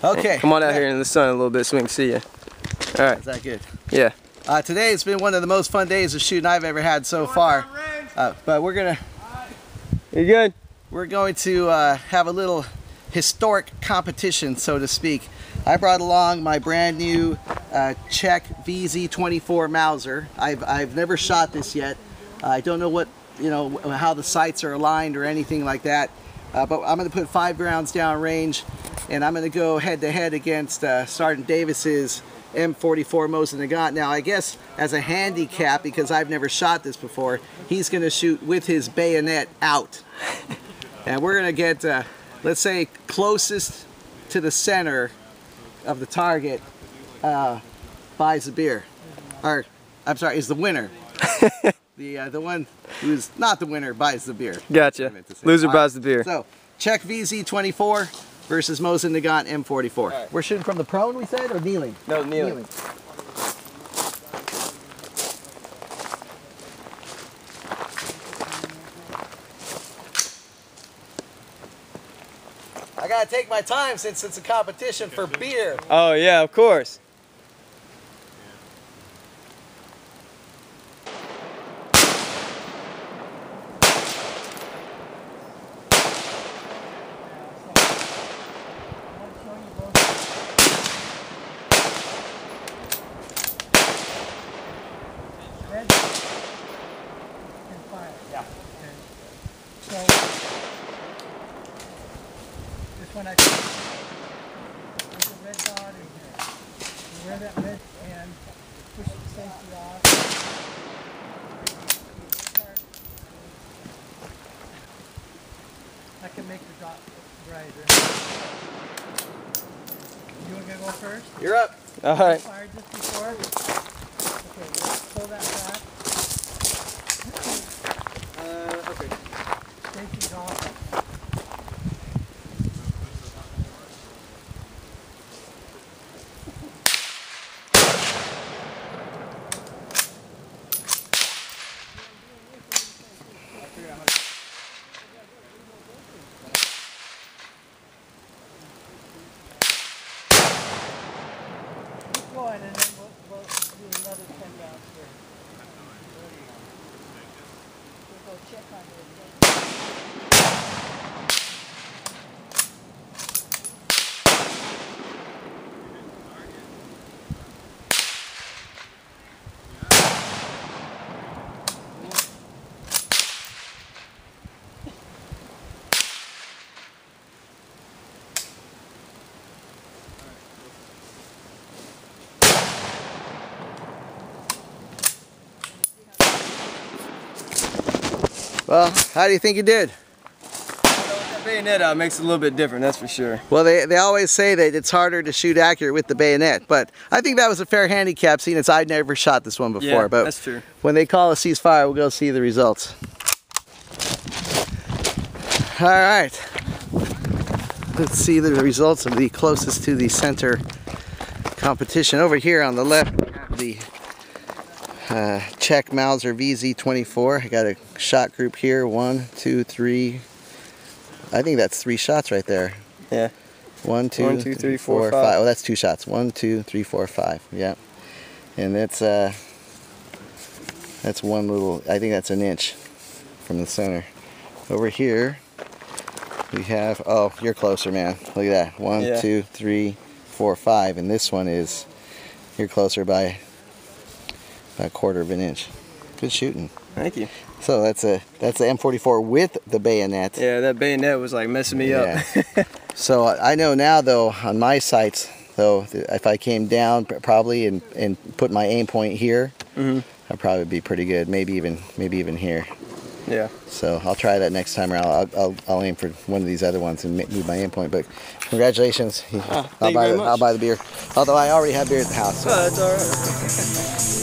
Okay. Come on out here in the sun a little bit so we can see you. All right. Is that good? Yeah. Today has been one of the most fun days of shooting I've ever had so far. But we're going to have a little historic competition, so to speak. I brought along my brand new Czech VZ24 Mauser. I've never shot this yet. I don't know what, how the sights are aligned or anything like that. But I'm going to put 5 rounds down range, and I'm going to go head to head against Sergeant Davis's M44 Mosin Nagant. Now, I guess as a handicap, because I've never shot this before, he's going to shoot with his bayonet out. And we're going to get, let's say, closest to the center of the target buys the beer. Or, I'm sorry, is the winner. The one who's not the winner buys the beer. Gotcha. Loser buys the beer. So, Czech VZ24 versus Mosin Nagant M44. Right. We're shooting from the prone, we said, or kneeling? No, kneeling. I gotta take my time since it's a competition for beer. Oh yeah, of course. Yeah. So this one I there's a red dot in here. You wear that red and push the safety off. I can make the dot brighter. You want to go first? You're up. All right. Fired just before. Okay, let's pull that back. Okay. Safety's off. Keep going, and then we'll do another 10 rounds here. We'll go check on it again. Well, how do you think you did? That bayonet out makes it a little bit different, that's for sure. Well, they always say that it's harder to shoot accurate with the bayonet, but I think that was a fair handicap, seeing as I'd never shot this one before. Yeah, but that's true. When they call a ceasefire, we'll go see the results. All right. Let's see the results of the closest to the center competition. Over here on the left, we have the Czech Mauser VZ24. I got a shot group here. 1, 2, 3. I think that's 3 shots right there. Yeah. 1, 2, 1, 2, 3, 4, 5. Oh, that's 2 shots. 1, 2, 3, 4, 5. Yeah. And that's one little. I think that's an inch from the center. Over here, we have. Oh, you're closer, man. Look at that. 1, Yeah. 2, 3, 4, 5. And this one is. You're closer by a quarter of an inch. Good shooting. Thank you. So that's the M44 with the bayonet. Yeah, that bayonet was like messing me up. So I know now though on my sights though if I came down probably and put my aim point here, I'd probably be pretty good. Maybe even here. Yeah. So I'll try that next time around. I'll aim for one of these other ones and move my aim point. But congratulations. Thank you very much. I'll buy the beer. Although I already have beer at the house. So. Oh, that's all right.